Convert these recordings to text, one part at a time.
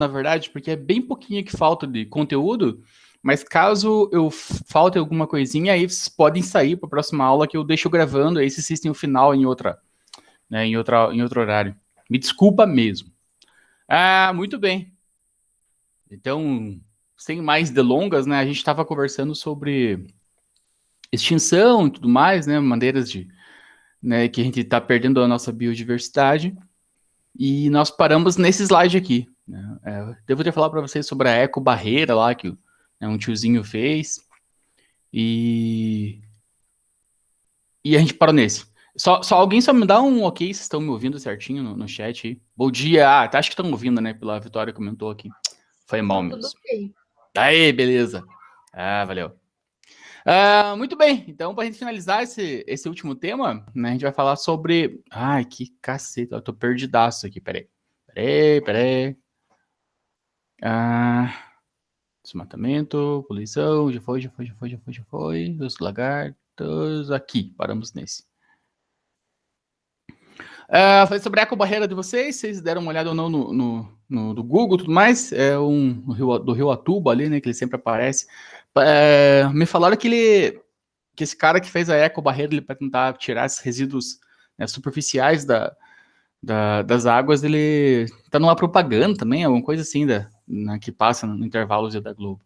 na verdade, porque é bem pouquinho que falta de conteúdo, mas caso eu falte alguma coisinha, aí vocês podem sair para a próxima aula que eu deixo gravando, aí vocês assistem o final em outra, né, em outro horário. Me desculpa mesmo. Ah, muito bem. Então, sem mais delongas, né, a gente estava conversando sobre extinção e tudo mais, né, maneiras de, né, que a gente está perdendo a nossa biodiversidade, e nós paramos nesse slide aqui, né. Devo ter falado para vocês sobre a ecobarreira lá que né, um tiozinho fez, e, e a gente parou nesse. Só alguém só me dá um ok, vocês estão me ouvindo certinho no chat aí. Bom dia, acho que estão ouvindo, né, pela Vitória comentou aqui. Foi mal Tá tudo mesmo. ok. Aí, beleza. Valeu. Muito bem, então para a gente finalizar esse último tema, né, a gente vai falar sobre... Ai, que caceta, eu tô perdidaço aqui, peraí. Desmatamento, poluição, já foi. Os lagartos, aqui, paramos nesse. Falei sobre a ecobarreira de vocês deram uma olhada ou não no Google e tudo mais, do Rio Atuba ali, né, que ele sempre aparece. Me falaram que esse cara que fez a ecobarreira, ele para tentar tirar esses resíduos, né, superficiais das águas, ele tá numa propaganda também, alguma coisa assim, que passa no intervalo da Globo.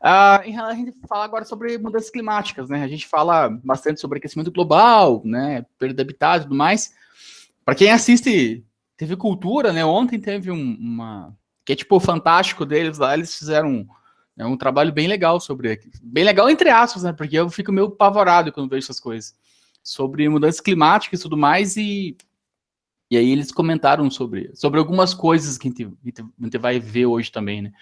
A gente fala agora sobre mudanças climáticas, né? A gente fala bastante sobre aquecimento global, né? Perda de habitat e tudo mais. Para quem assiste TV Cultura, né? Ontem teve uma... Que é tipo o Fantástico deles lá, eles fizeram um trabalho bem legal sobre... Bem legal entre aspas, né? Porque eu fico meio apavorado quando vejo essas coisas. Sobre mudanças climáticas e tudo mais, e aí eles comentaram sobre algumas coisas que a gente vai ver hoje também, né?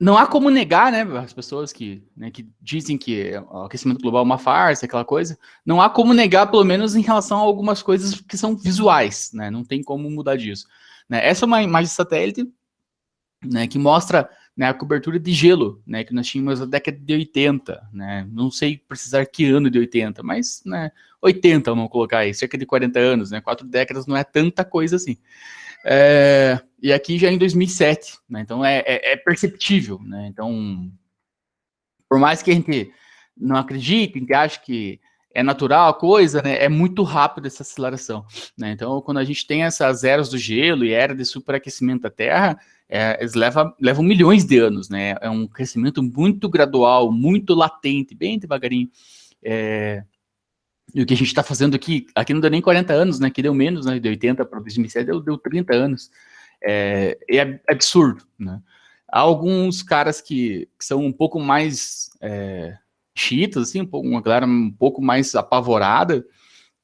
Não há como negar, né, as pessoas né, que dizem que o aquecimento global é uma farsa, aquela coisa, não há como negar, pelo menos em relação a algumas coisas que são visuais, né, não tem como mudar disso. Né? Essa é uma imagem de satélite, né, que mostra, né, a cobertura de gelo, né, que nós tínhamos na década de 80, né, não sei precisar que ano de 80, mas, né, 80, vamos colocar aí, cerca de 40 anos, né, 4 décadas não é tanta coisa assim. E aqui já em 2007, né? Então é perceptível, né? Então, por mais que a gente não acredite, a gente acha que é natural a coisa, né? É muito rápido essa aceleração, né? Então, quando a gente tem essas eras do gelo e era de superaquecimento da Terra, eles levam milhões de anos, né? É um crescimento muito gradual, muito latente, bem devagarinho. E o que a gente está fazendo aqui não deu nem 40 anos, né? Que deu menos, né? De 80 para 2007, deu 30 anos. É absurdo, né? Há alguns caras que são um pouco mais chiitas, assim, uma galera um pouco mais apavorada,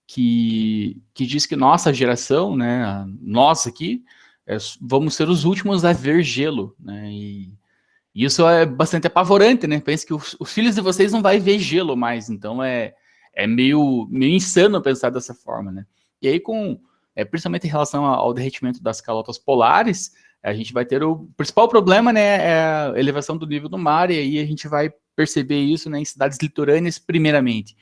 que diz que nossa geração, né, nós aqui, vamos ser os últimos a ver gelo, né? E isso é bastante apavorante, né? Pensa que os filhos de vocês não vai ver gelo mais, então é meio insano pensar dessa forma, né? E aí, principalmente em relação ao derretimento das calotas polares, a gente vai ter o principal problema, né, é a elevação do nível do mar, e aí a gente vai perceber isso, né, em cidades litorâneas, primeiramente.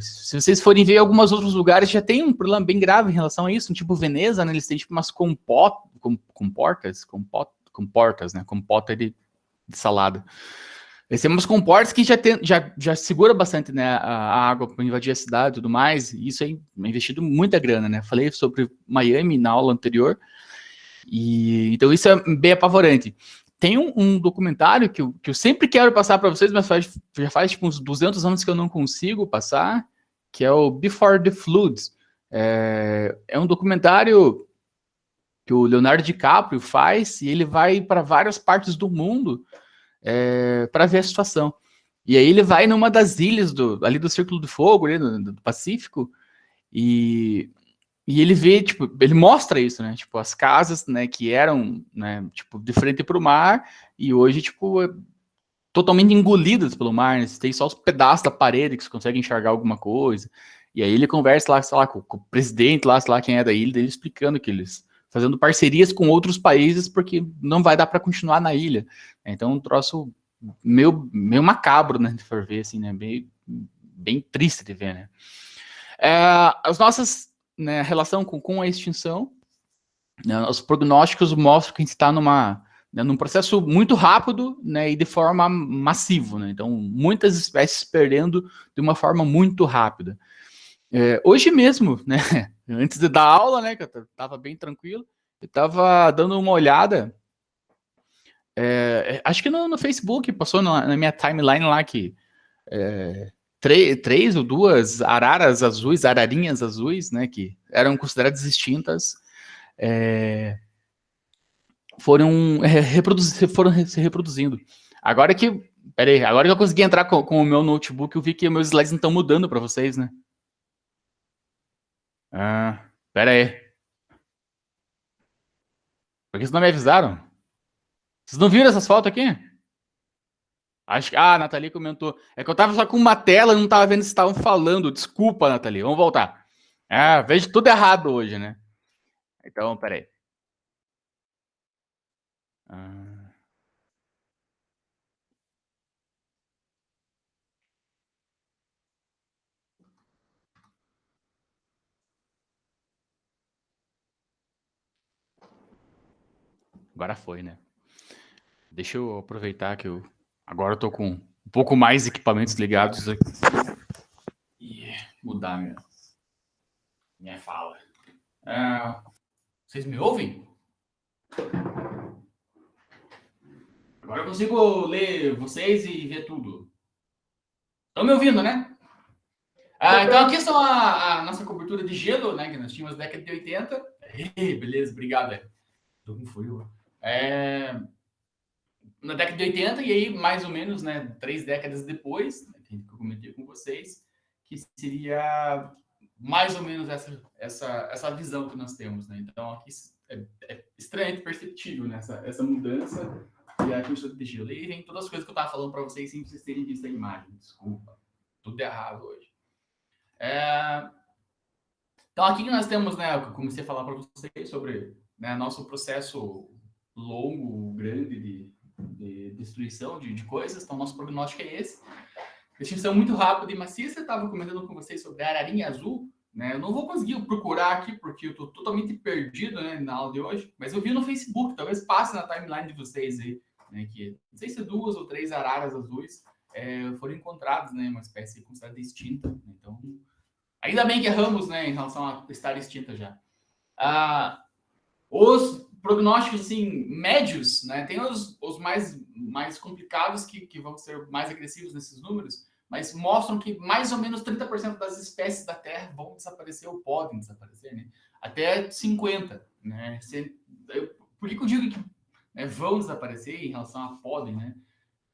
Se vocês forem ver alguns outros lugares, já tem um problema bem grave em relação a isso, tipo Veneza, né, eles têm tipo umas comportas, né, compota de salada. Eles têm umas comportas que já segura bastante, né, a água para invadir a cidade e tudo mais, e isso aí é investido muita grana, né? Falei sobre Miami na aula anterior, e então isso é bem apavorante. Tem um documentário que eu sempre quero passar para vocês, mas já faz tipo uns 200 anos que eu não consigo passar, que é o Before the Flood. É um documentário que o Leonardo DiCaprio faz, e ele vai para várias partes do mundo para ver a situação. E aí ele vai numa das ilhas ali do Círculo do Fogo, ali do Pacífico, e ele vê, tipo, ele mostra isso, né? Tipo, as casas, né, que eram, né, tipo, de frente para o mar, e hoje, tipo, totalmente engolidas pelo mar, né? Você tem só os pedaços da parede que você consegue enxergar alguma coisa. E aí ele conversa lá, sei lá, com o presidente lá, sei lá quem é da ilha, dele explicando que eles fazendo parcerias com outros países porque não vai dar para continuar na ilha. Então, um troço meio macabro, né, de for ver, assim, né, bem triste de ver, né. As nossas, né, relação com a extinção, né, os prognósticos mostram que a gente está num processo muito rápido, né, e de forma massiva, né? Então, muitas espécies perdendo de uma forma muito rápida. Hoje mesmo, né, antes de dar aula, né, que eu estava bem tranquilo, eu estava dando uma olhada, acho que no Facebook, passou na minha timeline lá que três ou duas ararinhas azuis, né, que eram consideradas extintas, foram se reproduzindo. Agora que, peraí, agora que eu consegui entrar com o meu notebook, eu vi que meus slides não estão mudando para vocês, né? Pera aí. Por que vocês não me avisaram? Vocês não viram essas fotos aqui? Acho que. Ah, a Nathalie comentou. É que eu tava só com uma tela e não tava vendo se estavam falando. Desculpa, Nathalie. Vamos voltar. Vejo tudo errado hoje, né? Então, peraí. Ah, agora foi, né? Deixa eu aproveitar que agora eu tô com um pouco mais equipamentos ligados aqui. E mudar minha fala. Vocês me ouvem? Agora eu consigo ler vocês e ver tudo. Estão me ouvindo, né? Então aqui são a nossa cobertura de gelo, né? Que nós tínhamos na década de 80. Beleza, obrigado. Tô com frio. Na década de 80, e aí mais ou menos, né, 3 décadas depois, né, que eu comentei com vocês, que seria mais ou menos essa visão que nós temos, né? Então aqui é extremamente perceptível, né, essa mudança e a questão de gelo. E vem todas as coisas que eu estava falando para vocês sem vocês terem visto a imagem. Desculpa, tudo errado hoje. Então aqui que nós temos, né, eu comecei a falar para vocês sobre, né, nosso processo longo, grande de destruição de coisas. Então nosso prognóstico é esse. Extinção muito rápida e maciça. Eu estava comentando com vocês sobre a ararinha azul, né? Eu não vou conseguir procurar aqui porque eu estou totalmente perdido, né, na aula de hoje, mas eu vi no Facebook, talvez passe na timeline de vocês aí, né, que não sei se 2 ou 3 araras azuis foram encontradas, né, uma espécie considerada extinta. Então, ainda bem que erramos, né, em relação a estar extinta já. Os prognósticos, assim, médios, né, tem os mais complicados que vão ser mais agressivos nesses números, mas mostram que mais ou menos 30% das espécies da Terra vão desaparecer ou podem desaparecer, né? Até 50%, né? Por que eu digo que, né, vão desaparecer em relação a podem, né?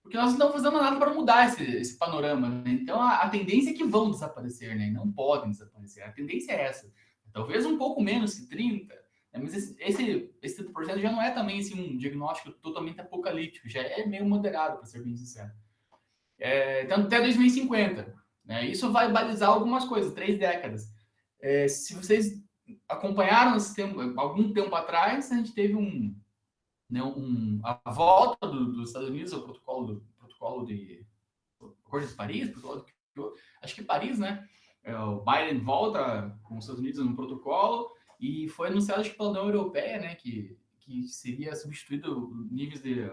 Porque nós não estamos fazendo nada para mudar esse panorama, né? Então a tendência é que vão desaparecer, né? Não podem desaparecer. A tendência é essa. Talvez um pouco menos que 30%, né? Mas esse 30% já não é também assim, um diagnóstico totalmente apocalíptico, já é meio moderado, para ser bem sincero. Então, até 2050. Né? Isso vai balizar algumas coisas, 3 décadas. Se vocês acompanharam esse tempo, algum tempo atrás, a gente teve né, a volta dos Estados Unidos ao protocolo de Acordo de Paris, acho que Paris, né? O Biden volta com os Estados Unidos no protocolo e foi anunciado acho que pela União Europeia, né, que seria substituído níveis de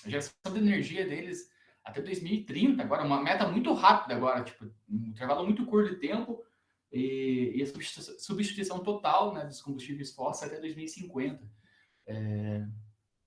a geração de energia deles até 2030. Agora uma meta muito rápida agora, tipo um intervalo muito curto de tempo e a substituição total, né, dos combustíveis fósseis até 2050.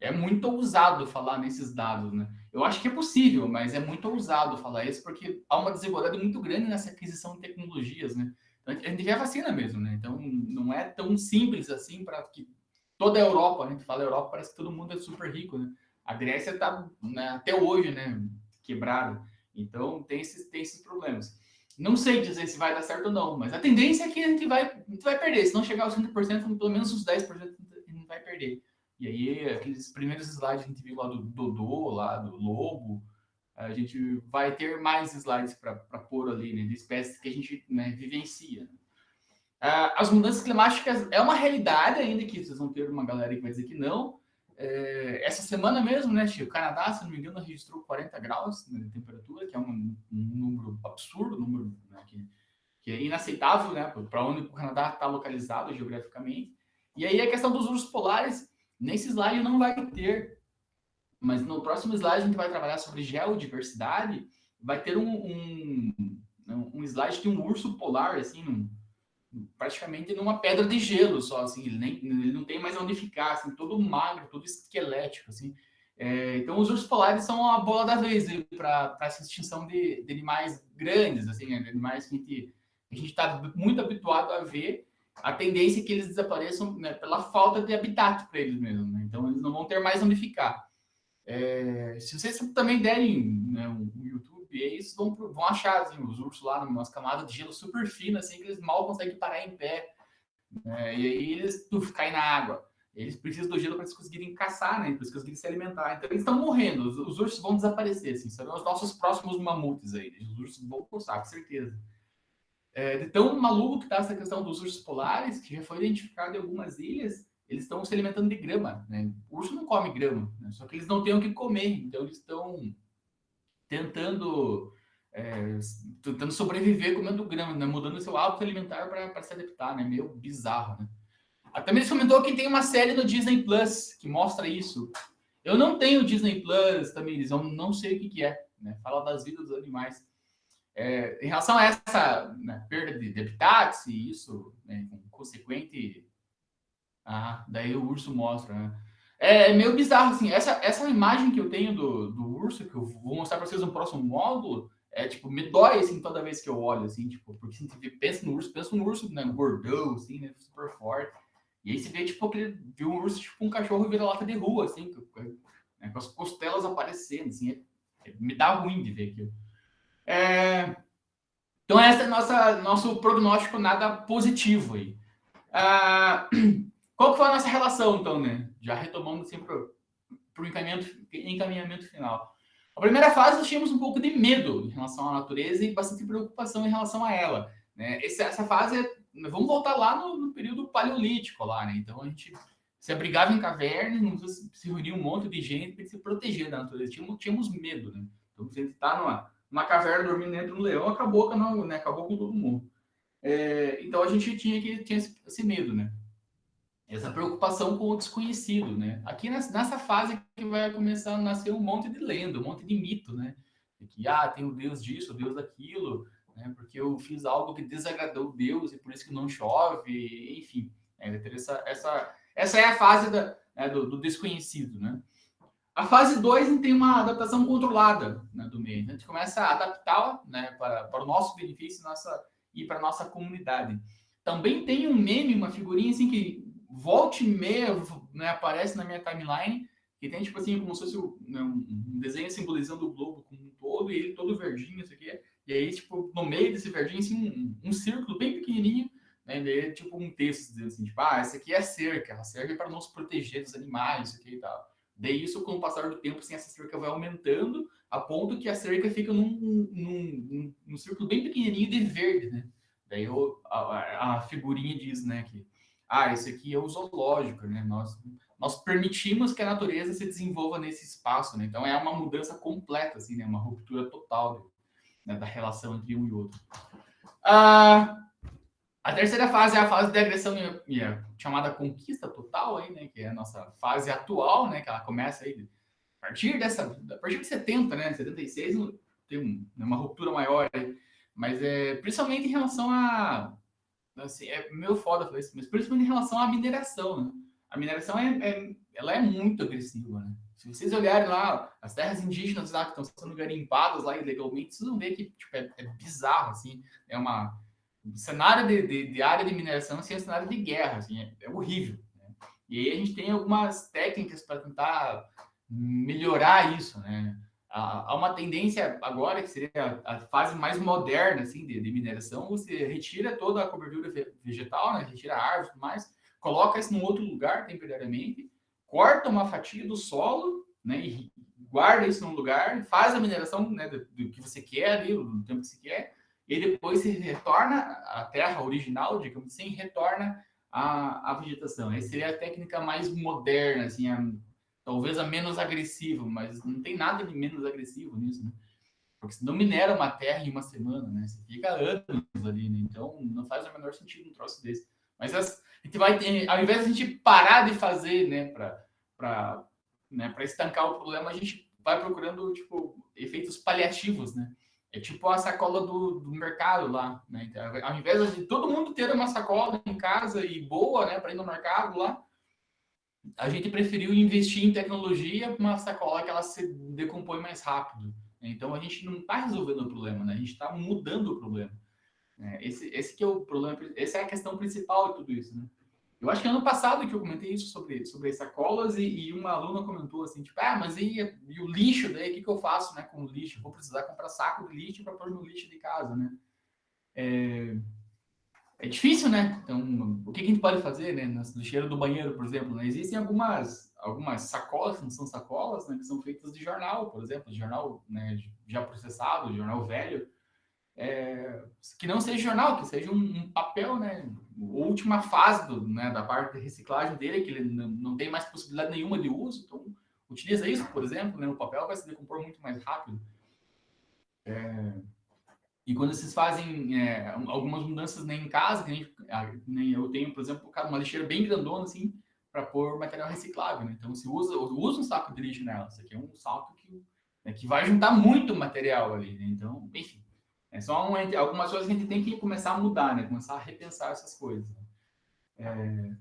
É muito ousado falar nesses dados, né? Eu acho que é possível, mas é muito ousado falar isso porque há uma desigualdade muito grande nessa aquisição de tecnologias, né? Então, a gente vê a vacina mesmo, né? Então, não é tão simples assim para que toda a Europa, a gente fala Europa, parece que todo mundo é super rico, né? A Grécia está, né, até hoje, né, quebrada. Então, tem esses problemas. Não sei dizer se vai dar certo ou não, mas a tendência é que a gente vai perder. Se não chegar aos 100%, pelo menos os 10% a gente vai perder. E aí, aqueles primeiros slides que a gente viu lá do Dodô, lá do Lobo, a gente vai ter mais slides para pôr ali, né, de espécies que a gente, né, vivencia. As mudanças climáticas é uma realidade ainda que vocês vão ter uma galera que vai dizer que não. Essa semana mesmo, né, o Canadá, se não me engano, registrou 40 graus, né, de temperatura, que é um número absurdo, um número, né, que é inaceitável, né, para onde o Canadá está localizado geograficamente. E aí a questão dos ursos polares, nesse slide não vai ter, mas no próximo slide a gente vai trabalhar sobre geodiversidade, vai ter um slide de um urso polar, assim, praticamente numa pedra de gelo só, assim, ele não tem mais onde ficar, assim, todo magro, todo esquelético, assim. Então os ursos polares são a bola da vez para essa extinção de animais grandes, assim, né, de animais que a gente está muito habituado a ver. A tendência é que eles desapareçam, né, pela falta de habitat para eles mesmos, né? Então eles não vão ter mais onde ficar. Se vocês também derem, né, um YouTube, eles vão achar assim, os ursos lá umas camadas de gelo super finas, assim, que eles mal conseguem parar em pé. E aí eles caem na água. Eles precisam do gelo para eles conseguirem caçar, né? Para eles conseguirem se alimentar. Então eles estão morrendo. Os ursos vão desaparecer, assim. Serão os nossos próximos mamutes aí. Né? Os ursos vão coçar, com certeza. De tão maluco que está essa questão dos ursos polares, que já foi identificado em algumas ilhas, eles estão se alimentando de grama. Né? O urso não come grama, né? Só que eles não têm o que comer. Então eles estão tentando tentando sobreviver comendo grama, né? Mudando seu hábito alimentar para se adaptar, né? Meio bizarro, né? Até mesmo comentou que tem uma série no Disney Plus que mostra isso. Eu não tenho Disney Plus, também, eu não sei o que é, né? Fala das vidas dos animais. Em relação a essa, né, perda de habitats e isso, né, com consequente, daí o urso mostra, né? É meio bizarro, assim, essa imagem que eu tenho do urso, que eu vou mostrar para vocês no próximo módulo, tipo, me dói, assim, toda vez que eu olho, assim, tipo, porque assim, você pensa no urso, né, gordão, assim, né, super forte, e aí você vê, tipo, vê um urso, tipo, um cachorro vira-lata de rua, assim, né, com as costelas aparecendo, assim, me dá ruim de ver aquilo. Então, esse é nosso prognóstico nada positivo aí. Qual que foi a nossa relação, então, né? Já retomando assim para o encaminhamento final. A primeira fase nós tínhamos um pouco de medo em relação à natureza e bastante preocupação em relação a ela. Né? Essa fase, vamos voltar lá no período paleolítico lá, né? Então a gente se abrigava em cavernas, se reunia um monte de gente para se proteger da natureza. Tínhamos medo, né? Então se a gente está numa caverna dormindo dentro do leão, acabou com todo mundo. Então a gente tinha esse medo, né? Essa preocupação com o desconhecido, né? Aqui nessa fase que vai começar a nascer um monte de lenda, um monte de mito, né? Que tem o Deus disso, o Deus daquilo, né? Porque eu fiz algo que desagradou Deus e por isso que não chove, enfim. Essa é a fase do desconhecido, né? A fase 2 tem uma adaptação controlada, né, do meio. A gente começa a adaptar, né, para o nosso benefício e para a nossa comunidade. Também tem um meme, uma figurinha assim que volte e meia, né, aparece na minha timeline, que tem tipo assim, como se fosse um desenho simbolizando o globo como um todo, e ele todo verdinho, isso aqui. E aí, tipo, no meio desse verdinho, assim, um círculo bem pequenininho, né, e aí, tipo um texto dizendo assim, tipo, essa aqui é a cerca, ela serve para nos proteger dos animais, isso aqui e tal. Daí isso, com o passar do tempo, assim, essa cerca vai aumentando, a ponto que a cerca fica num círculo bem pequenininho de verde, né? Daí a figurinha diz, né, que esse aqui é o zoológico, né? Nós permitimos que a natureza se desenvolva nesse espaço, né? Então é uma mudança completa, assim, né? Uma ruptura total, né, da relação entre um e outro. A terceira fase é a fase de agressão e a chamada conquista total, aí, né, que é a nossa fase atual, né, que ela começa aí a partir de 70, né, 76, tem uma ruptura maior aí, mas principalmente em relação assim, é meio foda falar isso, mas principalmente em relação à mineração, né? A mineração ela é muito agressiva, né? Se vocês olharem lá as terras indígenas lá que estão sendo garimpadas lá ilegalmente, vocês vão ver que tipo, é bizarro, assim, o cenário de área de mineração assim, é um cenário de guerra, assim, é horrível. Né? E aí a gente tem algumas técnicas para tentar melhorar isso, né? Há uma tendência agora, que seria a fase mais moderna assim, de mineração, você retira toda a cobertura vegetal, né? Retira a árvore e tudo mais, coloca isso num outro lugar temporariamente, corta uma fatia do solo, né? E guarda isso num lugar, faz a mineração, né, do que você quer ali, do tempo que você quer, e depois se retorna à terra original, digamos assim, retorna à vegetação. Essa seria a técnica mais moderna, assim, talvez a menos agressiva, mas não tem nada de menos agressivo nisso, né? Porque você não minera uma terra em uma semana, né? Você fica anos ali, né? Então não faz o menor sentido um troço desse. Mas a gente vai, ao invés de a gente parar de fazer, né, para estancar o problema, a gente vai procurando, tipo, efeitos paliativos, né? É tipo a sacola do mercado lá, né? Então, ao invés de todo mundo ter uma sacola em casa e boa, né, para ir no mercado lá, a gente preferiu investir em tecnologia para uma sacola que ela se decompõe mais rápido. Então a gente não está resolvendo o problema, né? A gente está mudando o problema. Esse que é o problema, essa é a questão principal de tudo isso, né? Eu acho que ano passado que eu comentei isso sobre sacolas e uma aluna comentou assim, tipo, mas e o lixo daí, o que eu faço, né, com o lixo? Vou precisar comprar saco de lixo para pôr no lixo de casa, né? É difícil, né? Então, o que a gente pode fazer, né? Na lixeira do banheiro, por exemplo, né? Existem algumas sacolas, que não são sacolas, né? Que são feitas de jornal, por exemplo, de jornal, né, já processado, jornal velho, que não seja jornal, que seja um papel, né? A última fase né, da parte de reciclagem dele, que ele não tem mais possibilidade nenhuma de uso, então utiliza isso, por exemplo, né? O papel vai se decompor muito mais rápido. E quando vocês fazem algumas mudanças nem em casa, que nem eu tenho, por exemplo, uma lixeira bem grandona, assim, para pôr material reciclável, né? Então, se usa um saco de lixo nela. Isso aqui é um saco que vai juntar muito material ali, né? Então, enfim. São algumas coisas que a gente tem que começar a mudar, né? Começar a repensar essas coisas.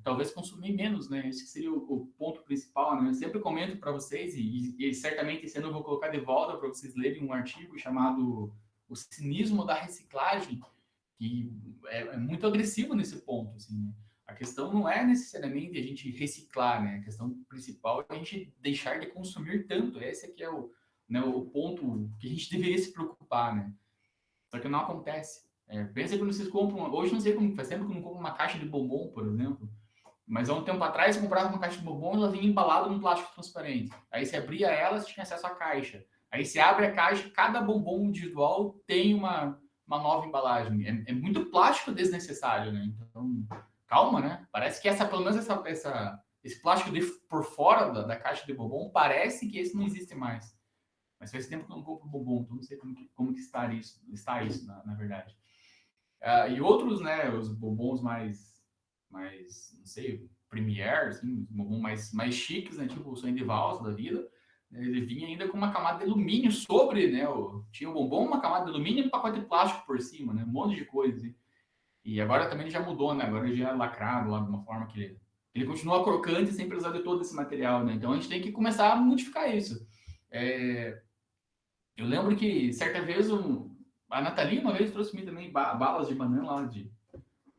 Talvez consumir menos, né? Esse seria o ponto principal, né? Eu sempre comento para vocês, e certamente esse ano eu vou colocar de volta para vocês lerem um artigo chamado O Cinismo da Reciclagem, que é muito agressivo nesse ponto, assim, né? A questão não é necessariamente a gente reciclar, né? A questão principal é a gente deixar de consumir tanto. Esse aqui é o ponto que a gente deveria se preocupar, né? Só que não acontece. Pensa quando vocês compram. Hoje não sei como faz tempo que eu não compro uma caixa de bombom, por exemplo. Mas há um tempo atrás você comprava uma caixa de bombom e ela vinha embalada num plástico transparente. Aí você abria ela, você tinha acesso à caixa. Aí você abre a caixa, cada bombom individual tem uma nova embalagem. É muito plástico desnecessário, né? Então, calma, né? Parece que pelo menos esse plástico por fora da caixa de bombom, parece que esse não existe mais. Mas faz tempo que eu não compro bombom, então não sei como que está isso na verdade. E outros, né, os bombons não sei, Premier, assim, bombons mais chiques, né, tipo o sonho de valsa da vida, ele vinha ainda com uma camada de alumínio sobre, né, tinha o bombom, uma camada de alumínio e um pacote de plástico por cima, né, um monte de coisa. Assim. E agora também ele já mudou, né, agora ele já é lacrado lá de uma forma que ele continua crocante sem precisar de todo esse material, né, então a gente tem que começar a modificar isso. Eu lembro que certa vez a Nathalie uma vez trouxe-me também balas de banana lá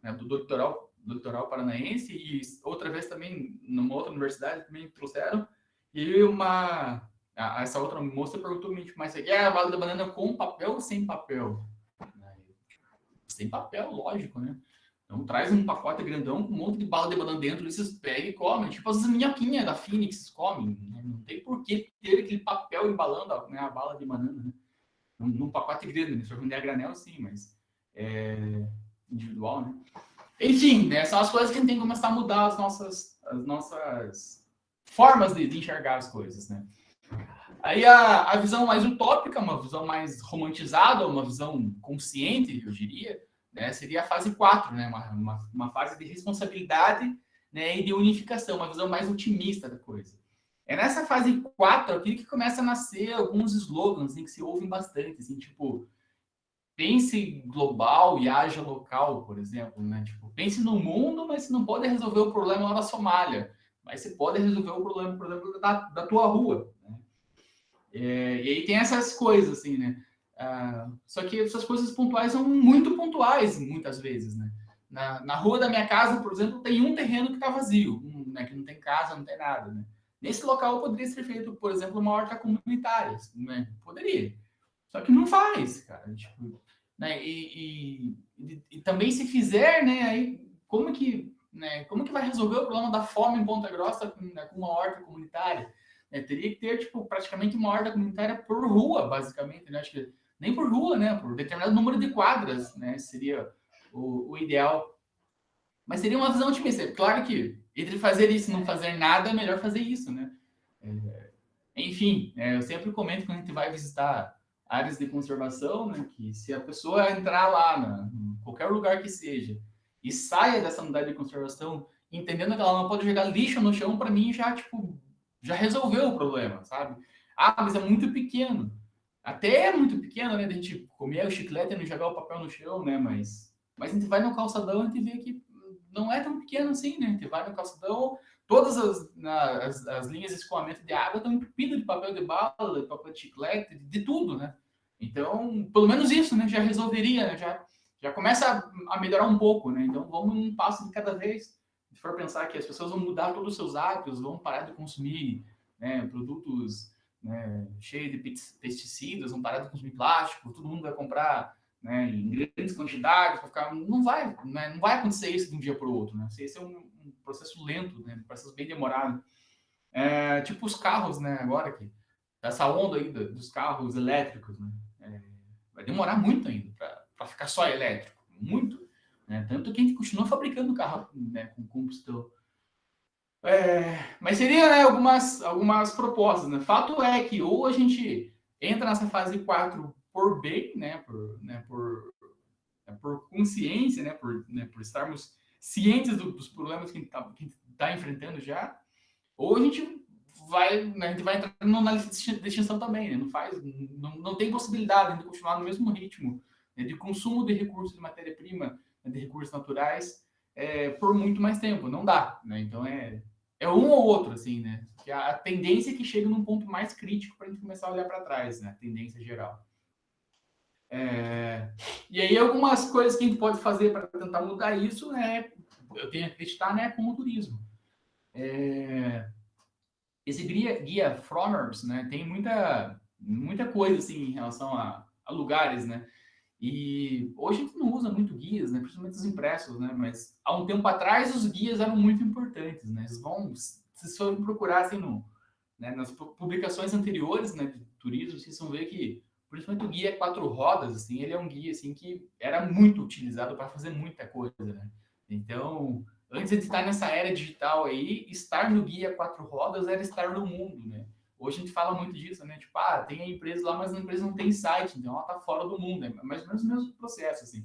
né, do doutoral paranaense e outra vez também numa outra universidade também trouxeram e essa outra moça perguntou-me tipo, mas você quer a bala de banana com papel ou sem papel? Sem papel, lógico, né? Então traz um pacote grandão com um monte de bala de banana dentro, e vocês pegam e comem. Tipo as minhoquinhas da Phoenix comem. Né? Não tem por que ter aquele papel embalando a bala de banana, né? Num pacote grande, né? Se for vender a granel, sim, mas individual, né? Enfim, né? São as coisas que a gente tem que começar a mudar as nossas formas de enxergar as coisas, né? Aí a visão mais utópica, uma visão mais romantizada, uma visão consciente, eu diria, né, seria a fase 4, né, uma fase de responsabilidade, né, e de unificação, uma visão mais otimista da coisa. É nessa fase 4 aqui que começa a nascer alguns slogans assim, que se ouvem bastante, assim, tipo, pense global e haja local, por exemplo, né? Tipo, pense no mundo, mas você não pode resolver o problema lá da Somália, mas você pode resolver o problema, por exemplo, da tua rua, né? E aí tem essas coisas, assim, né? Só que essas coisas pontuais são muito pontuais, muitas vezes, né? Na rua da minha casa, por exemplo, tem um terreno que está vazio, né? Que não tem casa, não tem nada, né? Nesse local poderia ser feito, por exemplo, uma horta comunitária, né? Poderia. Só que não faz, cara. Tipo, né? E também se fizer, né? Aí como que vai resolver o problema da fome em Ponta Grossa né, com uma horta comunitária? Teria que ter, tipo, praticamente uma horta comunitária por rua, basicamente, né? Acho que nem por rua, né? Por determinado número de quadras, né? Seria o ideal. Mas seria uma visão otimista. Claro que entre fazer isso e não fazer nada, é melhor fazer isso, né? Enfim, eu sempre comento quando a gente vai visitar áreas de conservação, né? Que se a pessoa entrar lá, em qualquer lugar que seja, e saia dessa unidade de conservação, entendendo que ela não pode jogar lixo no chão, para mim já, tipo, já resolveu o problema, sabe? Ah, mas é muito pequeno. Até é muito pequeno, né? A gente comer o chiclete e não jogar o papel no chão, né? Mas a gente vai no calçadão e a gente vê que não é tão pequeno assim, né? A gente vai no calçadão, todas as linhas de escoamento de água estão entupidas de papel de bala, de papel de chiclete, de tudo, né? Então, pelo menos isso, né? Já resolveria, né? Já começa a melhorar um pouco, né? Então, vamos um passo de cada vez. Se for pensar que as pessoas vão mudar todos os seus hábitos, vão parar de consumir, né, produtos, né, cheios de pesticidas, vão parar de consumir plástico, todo mundo vai comprar, né, em grandes quantidades, para ficar, não vai, né, não vai acontecer isso de um dia para o outro, né? Esse é um processo lento, né, um processo bem demorado. Tipo os carros, né, agora que essa onda aí dos carros elétricos, né? Vai demorar muito ainda para ficar só elétrico, muito, né? Tanto que a gente continua fabricando carro, né, com combustão. Mas seria, né, algumas propostas, né? Fato é que ou a gente entra nessa fase 4 por bem, por consciência, por estarmos cientes dos problemas que a gente tá enfrentando já, ou a gente vai entrar na lista de extinção também, né? Não tem possibilidade de continuar no mesmo ritmo, né, de consumo de recursos de matéria-prima, né, de recursos naturais, por muito mais tempo. Não dá, né? Então é um ou outro, assim, né? Que a tendência é que chega num ponto mais crítico para a gente começar a olhar para trás, né? A tendência geral. E aí algumas coisas que a gente pode fazer para tentar mudar isso, né? Eu tenho que acreditar, né? Com o turismo. Esse guia Fromers, né, tem muita coisa assim em relação a lugares, né? E hoje a gente não usa muito guias, né, principalmente os impressos, né? Mas há um tempo atrás os guias eram muito importantes, né? Se forem procurar assim nas publicações anteriores, né, de turismo, vocês vão ver que principalmente o guia 4 rodas, assim, ele é um guia assim que era muito utilizado para fazer muita coisa, né? Então, antes de estar nessa era digital aí, estar no guia 4 rodas era estar no mundo, né? Hoje a gente fala muito disso, né? Tipo, tem a empresa lá, mas a empresa não tem site, então ela tá fora do mundo. É mais ou menos o mesmo processo, assim.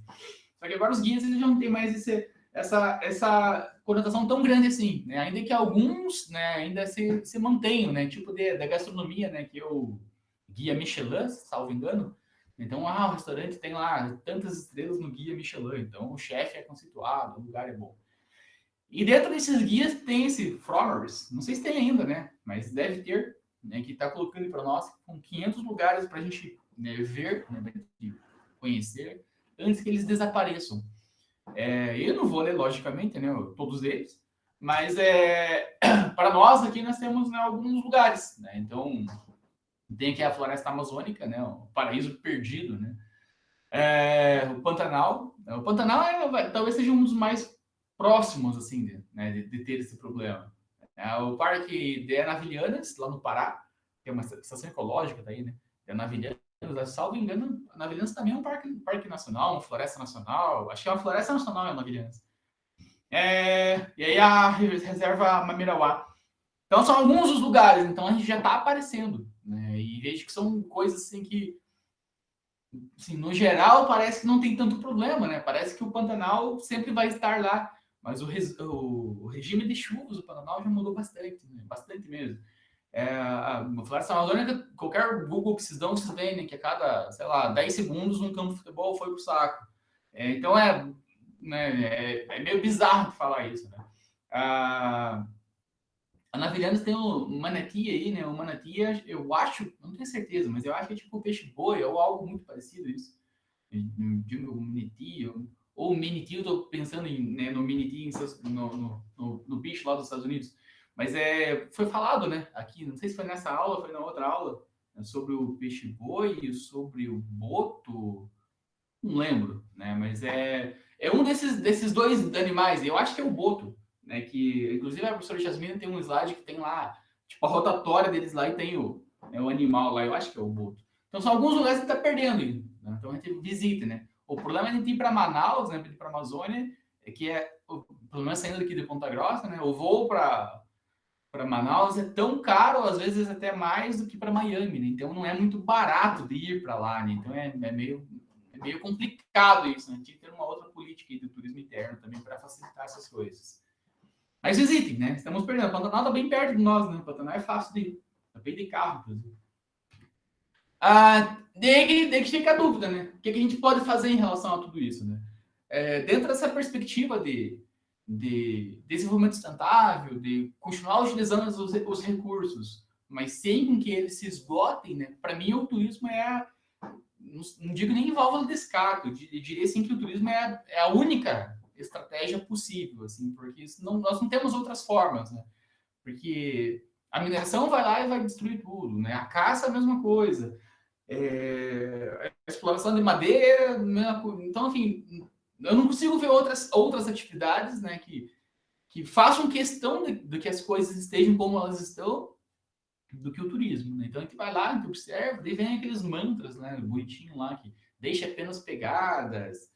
Só que agora os guias eles já não têm mais essa conotação tão grande assim, né? Ainda que alguns, né, ainda se mantenham, né? Tipo da gastronomia, né? Que é o guia Michelin, salvo engano. Então, o restaurante tem lá tantas estrelas no guia Michelin, então o chefe é conceituado, o lugar é bom. E dentro desses guias tem esse Fromers, não sei se tem ainda, né? Mas deve ter, né? Que está colocando para nós com 500 lugares para a gente, né, ver, né, conhecer, antes que eles desapareçam. Eu não vou ler, logicamente, né? Todos eles, mas para nós aqui nós temos, né, alguns lugares, né? Então tem aqui a Floresta Amazônica, né? O Paraíso Perdido, né? O Pantanal. O Pantanal talvez seja um dos mais próximos, assim, de ter esse problema. O Parque de Anavilhanas, lá no Pará, que é uma estação ecológica daí, né? De Anavilhanas, salvo engano, Anavilhanas também é um parque nacional, uma floresta nacional. Acho que é uma floresta nacional, Anavilhanas. E aí a reserva Mamirauá. Então são alguns dos lugares, então a gente já está aparecendo, né? E vejo que são coisas assim que, assim, no geral, parece que não tem tanto problema, né? Parece que o Pantanal sempre vai estar lá, mas o regime de chuvas do Pantanal já mudou bastante, né? Bastante mesmo. A Floresta Amazônica, qualquer Google que vocês dão, vocês veem, né, que a cada, sei lá, 10 segundos um campo de futebol foi pro saco. Então meio bizarro falar isso, né? A Navilhanos tem o manati aí, né? O manati, eu acho, não tenho certeza, mas eu acho que é tipo peixe-boi ou algo muito parecido isso. O manati, ou o miniti, eu tô pensando no miniti, no bicho lá dos Estados Unidos. Mas foi falado, né? Aqui, não sei se foi nessa aula, foi na outra aula, né, sobre o peixe-boi, sobre o boto, não lembro, né? Mas é um desses dois animais, eu acho que é o boto, né? Que inclusive a professora Jasmine tem um slide que tem lá, tipo, a rotatória deles lá e tem o animal lá, eu acho que é o boto. Então são alguns lugares que está perdendo, né? Então a gente visita, né? O problema é a gente ir para Manaus, né? Para a Amazônia, pelo menos saindo daqui de Ponta Grossa, né? O voo para Manaus é tão caro, às vezes até mais do que para Miami, né? Então não é muito barato de ir para lá, né? Então é meio meio complicado isso, né? Tinha que ter uma outra política de turismo interno também para facilitar essas coisas. Mas visitem, né? Estamos perdendo. Pantanal está bem perto de nós, né? Pantanal é fácil de ir. Tá bem de carro, inclusive. Daí que fica a dúvida, né? O que a gente pode fazer em relação a tudo isso, né? Dentro dessa perspectiva de desenvolvimento sustentável, de continuar utilizando os recursos, mas sem que eles se esgotem, né? Para mim, o turismo não digo nem válvula de escape, eu diria assim que o turismo é a única estratégia possível, assim, porque nós não temos outras formas, né? Porque a mineração vai lá e vai destruir tudo, né? A caça, a mesma coisa. A exploração de madeira, então, enfim, eu não consigo ver outras atividades, né, que façam questão de que as coisas estejam como elas estão, do que o turismo, né? Então a gente vai lá, a gente observa, daí vem aqueles mantras, né, bonitinho lá, que deixa apenas pegadas,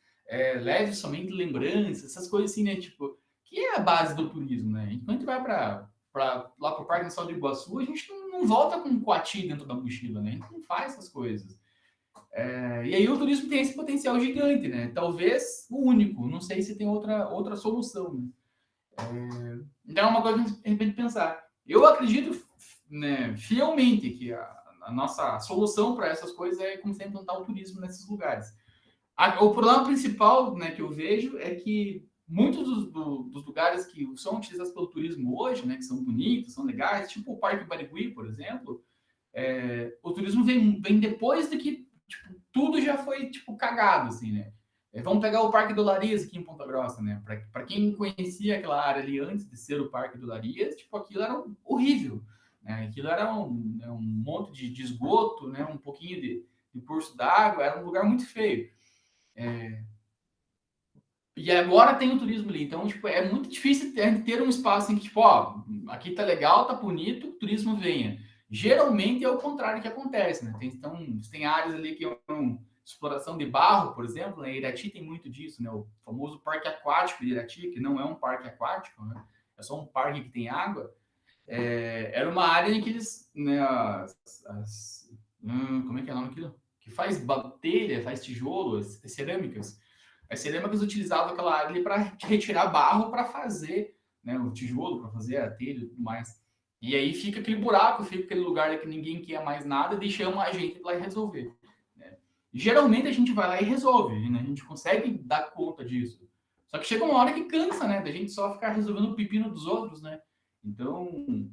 leve somente lembranças, essas coisas assim, né, tipo, que é a base do turismo, né? Enquanto a gente vai lá para o Parque Nacional do Iguaçu, a gente não volta com um coati dentro da mochila, né? A gente não faz essas coisas. E aí o turismo tem esse potencial gigante, né? Talvez o único, não sei se tem outra solução, né? Então é uma coisa que a gente tem que pensar. Eu acredito, né, fielmente que a nossa solução para essas coisas é como sempre implantar o turismo nesses lugares. O problema principal, né, que eu vejo é que muitos dos lugares que são utilizados pelo turismo hoje, né, que são bonitos, são legais, tipo o Parque Barigui, por exemplo, o turismo vem depois de que tipo, tudo já foi tipo cagado, assim, né? Vamos pegar o Parque do Larias aqui em Ponta Grossa, né? Para quem conhecia aquela área ali antes de ser o Parque do Larias, tipo, aquilo era horrível, né? Aquilo era um monte de esgoto, né? Um pouquinho de curso d'água, era um lugar muito feio. E agora tem o turismo ali, então, tipo, é muito difícil ter um espaço em que, tipo, ó, aqui tá legal, tá bonito, o turismo venha. Geralmente é o contrário que acontece, né? Então, tem áreas ali que é exploração de barro, por exemplo, né? Irati tem muito disso, né? O famoso parque aquático de Irati, que não é um parque aquático, né? É só um parque que tem água. Era uma área em que eles, né, como é que é o nome daquilo? Que faz telha, faz tijolo, as cerâmicas. As cerâmicas utilizavam aquela área para retirar barro para fazer, né, o tijolo, para fazer a telha e tudo mais. E aí fica aquele buraco, fica aquele lugar que ninguém quer mais nada, e chama a gente lá e resolver. Né? Geralmente a gente vai lá e resolve, né? A gente consegue dar conta disso. Só que chega uma hora que cansa, né? Da gente só ficar resolvendo o pepino dos outros, né? Então,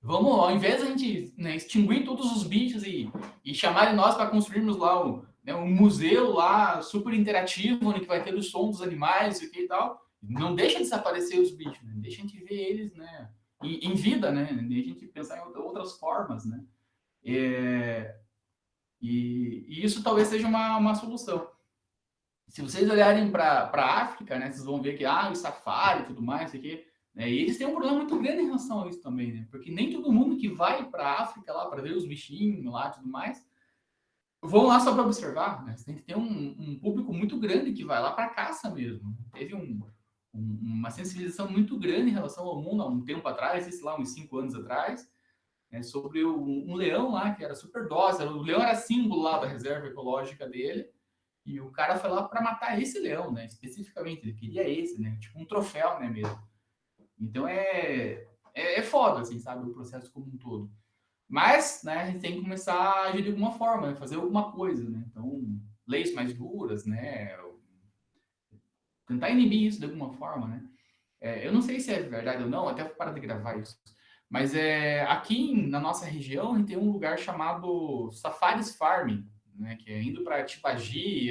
vamos, ao invés de a gente, né, extinguir todos os bichos e chamarem nós para construirmos lá um museu lá super interativo, onde que vai ter o som dos animais e tal, não deixa desaparecer os bichos, né? Deixa a gente ver eles, né, em vida, né? Deixa a gente pensar em outras formas, né? E isso talvez seja uma solução. Se vocês olharem para a África, né, vocês vão ver que o safari e tudo mais, isso aqui, né, e eles têm um problema muito grande em relação a isso também, né? Porque nem todo mundo que vai para a África lá para ver os bichinhos lá e tudo mais, vão lá só para observar, né? Você tem que ter um público muito grande que vai lá para caça mesmo. Teve uma sensibilização muito grande em relação ao mundo há um tempo atrás, sei lá, uns 5 anos atrás, né, sobre um leão lá que era super dócil. O leão era símbolo lá da reserva ecológica dele. E o cara foi lá para matar esse leão, né? Especificamente, ele queria esse, né? Tipo um troféu, né, mesmo. Então é foda, assim, sabe? O processo como um todo. Mas, né, a gente tem que começar a agir de alguma forma, né? Fazer alguma coisa, né? Então, leis mais duras, né? Tentar inibir isso de alguma forma, né? Eu não sei se é verdade ou não, até vou parar de gravar isso. Mas aqui na nossa região, a gente tem um lugar chamado Safaris Farm, né? Que é indo para Tipagi,